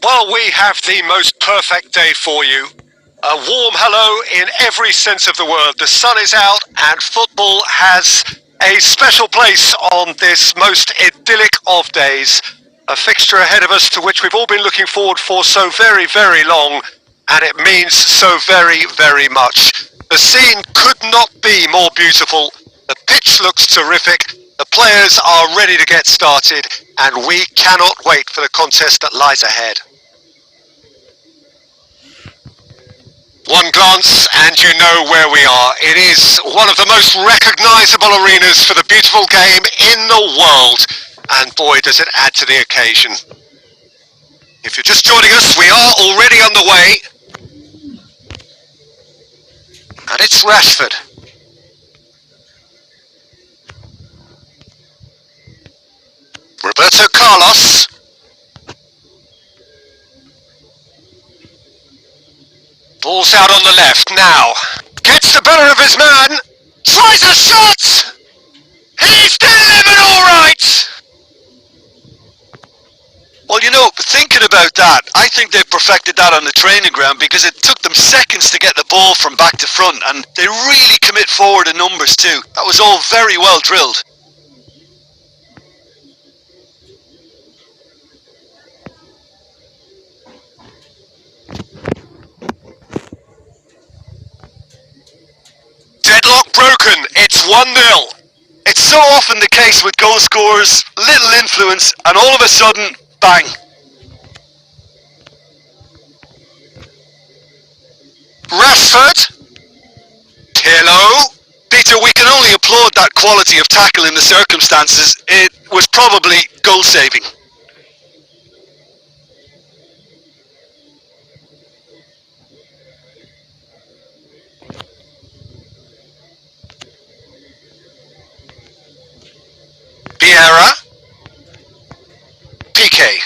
Well, we have the most perfect day for you. A warm hello in every sense of the word. The sun is out and football has a special place on this most idyllic of days. A fixture ahead of us to which we've all been looking forward for so very, very long, and it means so very, very much. The scene could not be more beautiful. The pitch looks terrific. The players are ready to get started, and we cannot wait for the contest that lies ahead. One glance and you know where we are. It is one of the most recognisable arenas for the beautiful game in the world. And boy, does it add to the occasion. If you're just joining us, we are already on the way. And it's Rashford. Roberto Carlos. Ball's out on the left now. Gets the better of his man. Tries a shot! He's delivered all right! Well, you know, thinking about that, I think they perfected that on the training ground because it took them seconds to get the ball from back to front, and they really commit forward in numbers too. That was all very well drilled. Deadlock broken, it's 1-0. It's so often the case with goal scorers, little influence, and all of a sudden, bang. Rashford. Pirlo. Peter, we can only applaud that quality of tackle in the circumstances. It was probably goal-saving. Vieira. Piqué.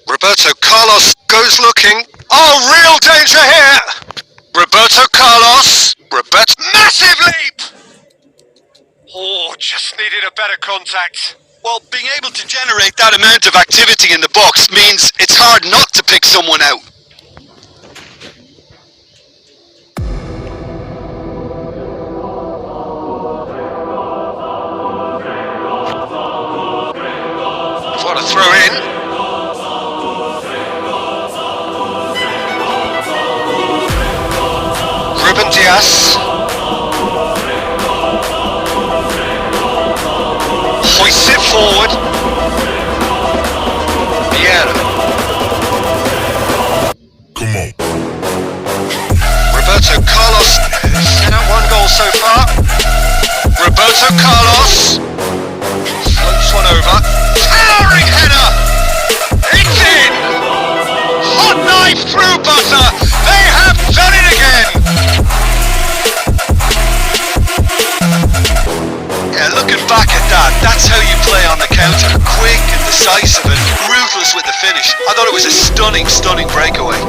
Roberto Carlos goes looking. Oh, real danger here! Roberto Carlos. Massive leap! Oh, just needed a better contact. Well, being able to generate that amount of activity in the box means it's hard not to pick someone out. What a throw in. Ruben Dias. Hoists it forward. Vieira. Come on. Roberto Carlos. Set up one goal so far. Roberto Carlos. Floats one over. Towering header! It's in! Hot knife through butter! They have done it again! Yeah, looking back at that, that's how you play on the counter. Quick and decisive and ruthless with the finish. I thought it was a stunning, stunning breakaway.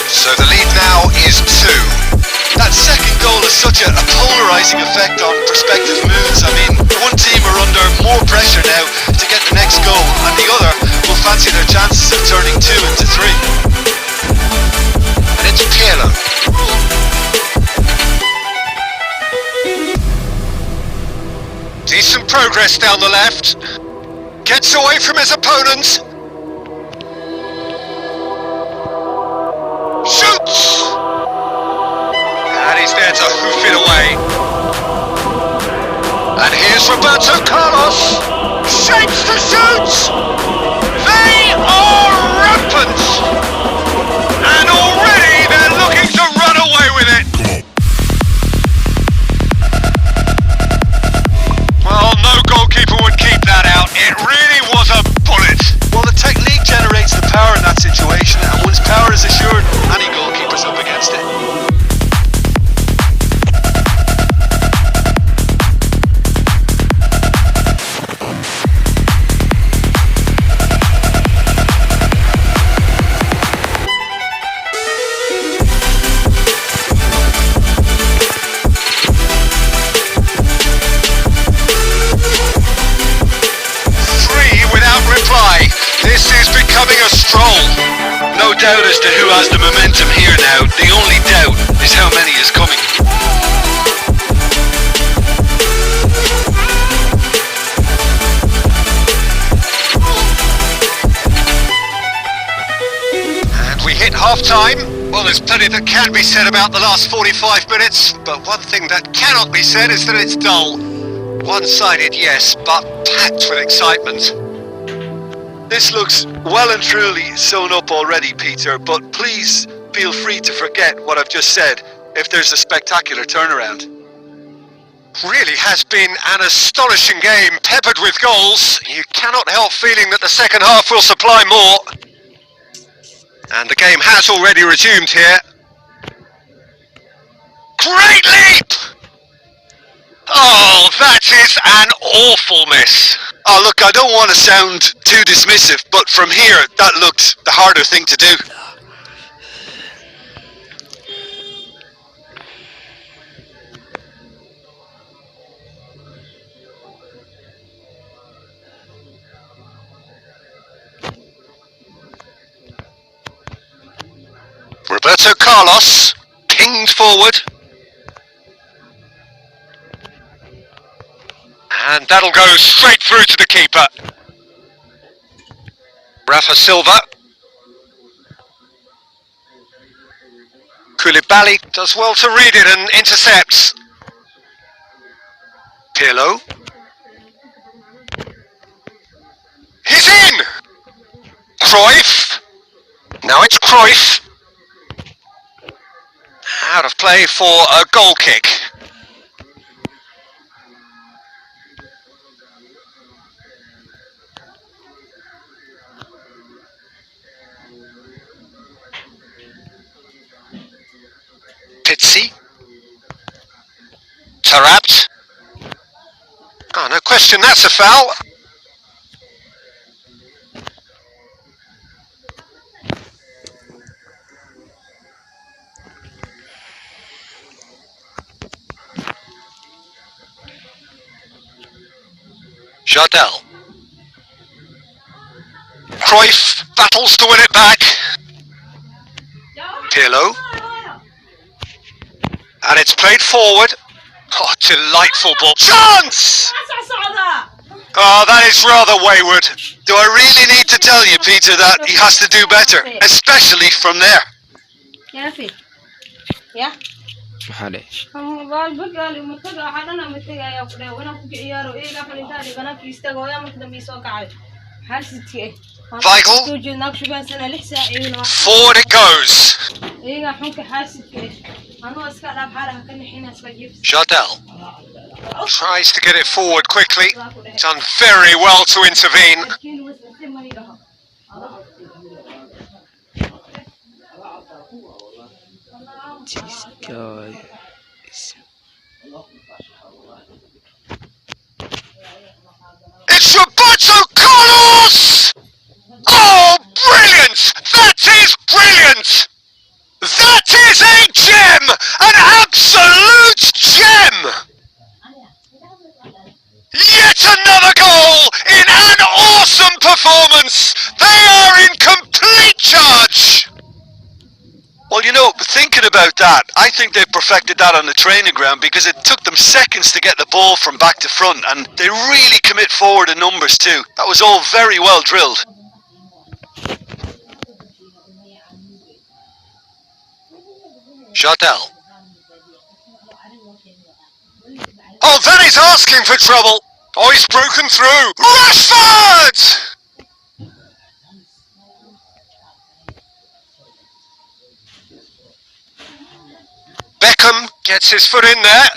So the lead now is 2. That second goal has such a polarising effect on prospective moves. I mean, one team are under more pressure now to get the next goal, and the other will fancy their chances of turning 2 into 3. And it's Pirlo. Decent progress down the left. Gets away from his opponent. Shoots! And he's there to hoof it away. And here's Roberto Carlos. Shapes to shoot! They are rampant! And already they're looking to run away with it. Well, no goalkeeper would keep that out. It really was a bullet. Well, the technique generates the power in that situation, and once power is assured, any goalkeeper's up against it. as to who has the momentum here now. The only doubt is how many is coming. And we hit half-time. Well, there's plenty that can be said about the last 45 minutes, but one thing that cannot be said is that it's dull. One-sided, yes, but packed with excitement. This looks well and truly sewn up already, Peter, but please feel free to forget what I've just said if there's a spectacular turnaround. Really has been an astonishing game, peppered with goals. You cannot help feeling that the second half will supply more. And the game has already resumed here. Great leap! Oh, that is an awful miss. Oh, look, I don't want to sound too dismissive, but from here, that looked the harder thing to do. Roberto Carlos, pinged forward. And that'll go straight through to the keeper. Rafa Silva. Koulibaly does well to read it and intercepts. Pirlo. He's in! Cruyff. Now it's Cruyff. Out of play for a goal kick. Pizzi. Taarabt. Oh, no question, that's a foul. Jardel. Cruyff battles to win it back. Pirlo. And it's played forward. Oh, delightful ball. Chance! Oh, that is rather wayward. Do I really need to tell you, Peter, that he has to do better, especially from there? Yeah. معليش Weigl. Forward it goes. Jardel tries to get it forward quickly. Done very well to intervene. It's Roberto Carlos! Oh, brilliant! That is brilliant! That is a gem! An absolute gem! Yet another goal in an awesome performance! They are in complete charge! Well, you know, thinking about that, I think they've perfected that on the training ground because it took them seconds to get the ball from back to front, and they really commit forward in numbers too. That was all very well drilled. Jardel. Oh, that is asking for trouble. Oh, he's broken through. Rashford! Beckham gets his foot in there.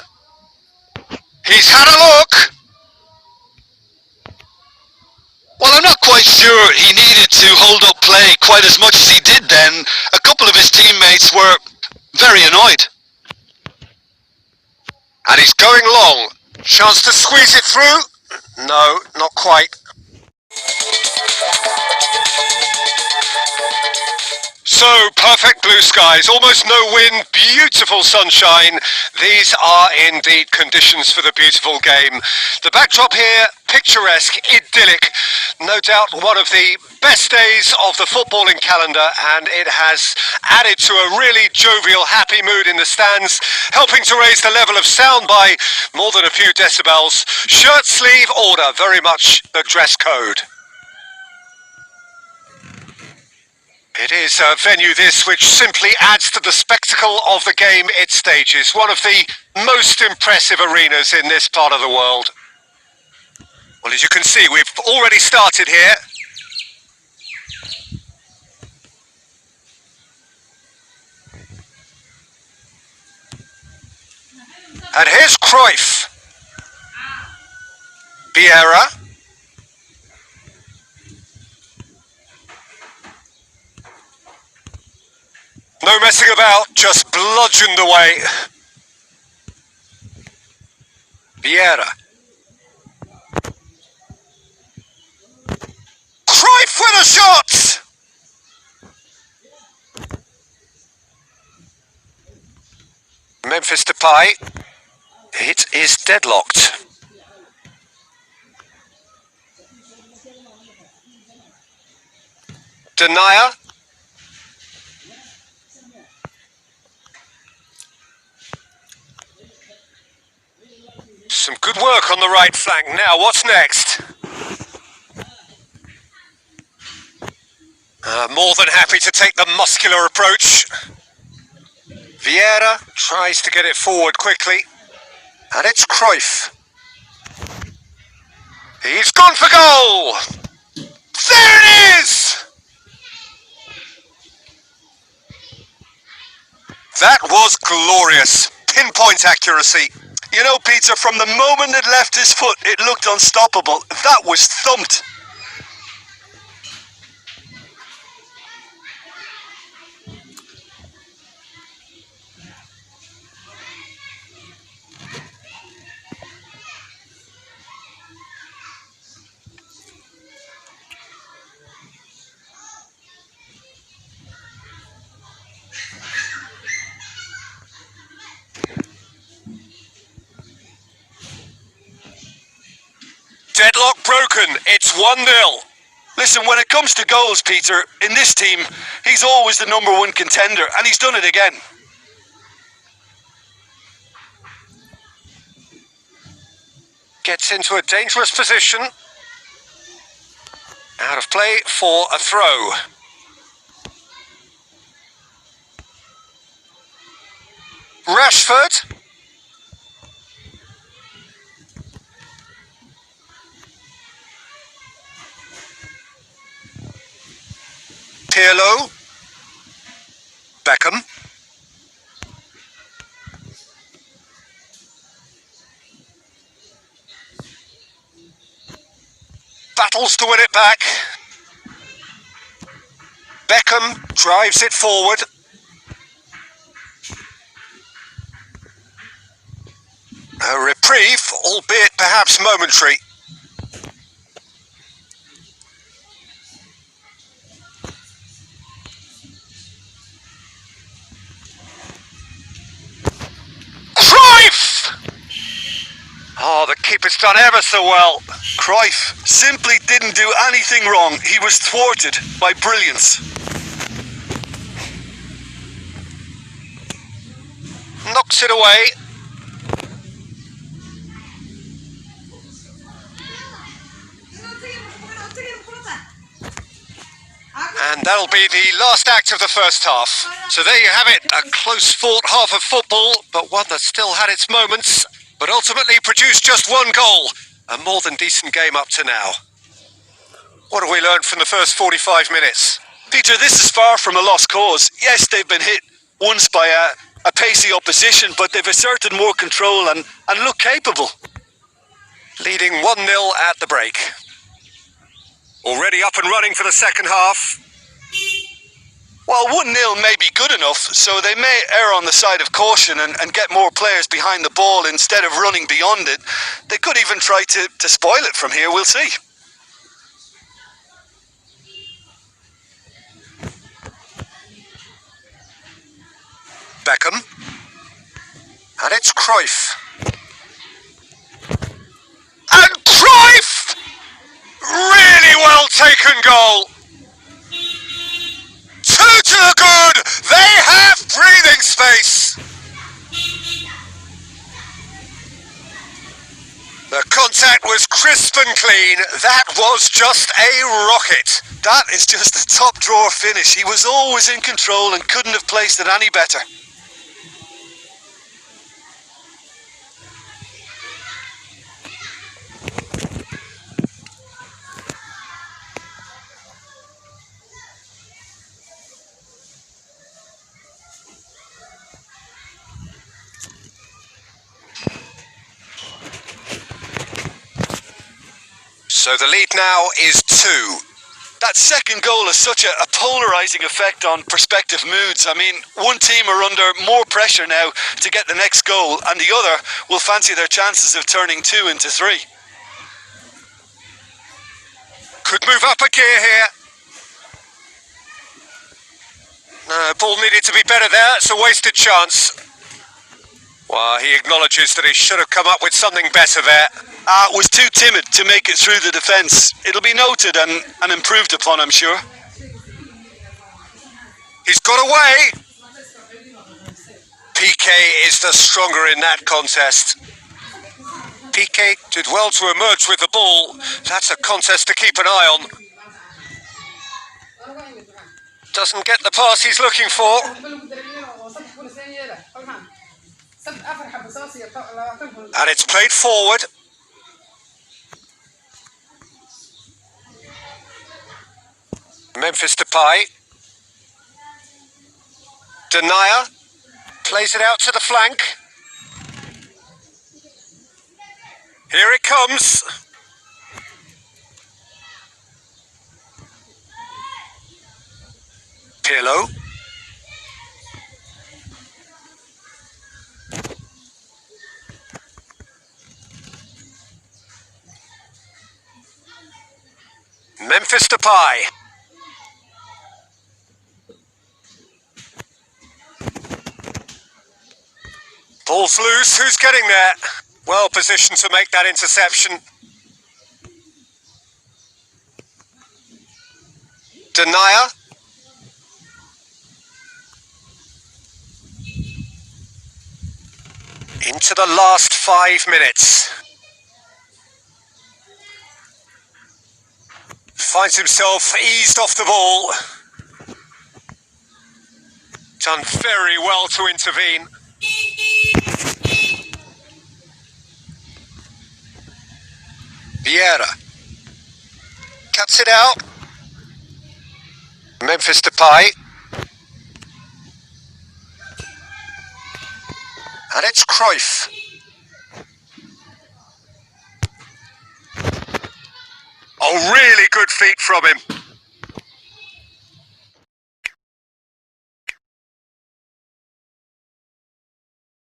He's had a look. Well, I'm not quite sure he needed to hold up play quite as much as he did then. A couple of his teammates were very annoyed. And he's going long. Chance to squeeze it through? No, not quite. So, perfect blue skies, almost no wind, beautiful sunshine. These are indeed conditions for the beautiful game. The backdrop here, picturesque, idyllic. No doubt one of the best days of the footballing calendar, and it has added to a really jovial, happy mood in the stands, helping to raise the level of sound by more than a few decibels. Shirt sleeve order, very much the dress code. It is a venue this which simply adds to the spectacle of the game it stages. One of the most impressive arenas in this part of the world. Well, as you can see, we've already started here. And here's Cruyff. Vieira. No messing about, just bludgeoned away. Vieira. Cruyff with a shot! Memphis Depay. It is deadlocked. Denier. Some good work on the right flank. Now, what's next? More than happy to take the muscular approach. Vieira tries to get it forward quickly. And it's Cruyff. He's gone for goal! There it is! That was glorious. Pinpoint accuracy. You know, Peter, from the moment it left his foot, it looked unstoppable. That was thumped. Deadlock broken. It's 1-0. Listen, when it comes to goals, Peter, in this team, he's always the #1 contender, and he's done it again. Gets into a dangerous position. Out of play for a throw. Rashford. Pirlo. Beckham. Battles to win it back. Beckham drives it forward. A reprieve, albeit perhaps momentary. Cruyff! Oh, the keeper's done ever so well. Cruyff simply didn't do anything wrong. He was thwarted by brilliance. Knocks it away. And that'll be the last act of the first half. So there you have it, a close fought half of football, but one that still had its moments, but ultimately produced just one goal. A more than decent game up to now. What have we learned from the first 45 minutes? Peter, this is far from a lost cause. Yes, they've been hit once by a pacey opposition, but they've asserted more control and look capable. Leading 1-0 at the break. Already up and running for the second half. Well, 1-0 may be good enough, so they may err on the side of caution and get more players behind the ball instead of running beyond it. They could even try to spoil it from here, we'll see. Beckham. And it's Cruyff. And Cruyff! Really well taken goal. 2 to the good. They have breathing space. The contact was crisp and clean. That was just a rocket. That is just a top drawer finish. He was always in control and couldn't have placed it any better. So the lead now is 2. That second goal has such a polarising effect on prospective moods. I mean, one team are under more pressure now to get the next goal, and the other will fancy their chances of turning 2 into 3. Could move up a gear here. No, ball needed to be better there. It's a wasted chance. Well, he acknowledges that he should have come up with something better there. Was too timid to make it through the defence. It'll be noted and improved upon, I'm sure. He's got away. PK is the stronger in that contest. PK did well to emerge with the ball. That's a contest to keep an eye on. Doesn't get the pass he's looking for. And it's played forward. Memphis Depay. Denier plays it out to the flank. Here it comes. Pirlo. Memphis Depay. Ball's loose, who's getting there? Well positioned to make that interception. Denier. Into the last 5 minutes. Finds himself eased off the ball. Done very well to intervene. Vieira cuts it out. Memphis Depay. And it's Cruyff. Oh, really good feet from him.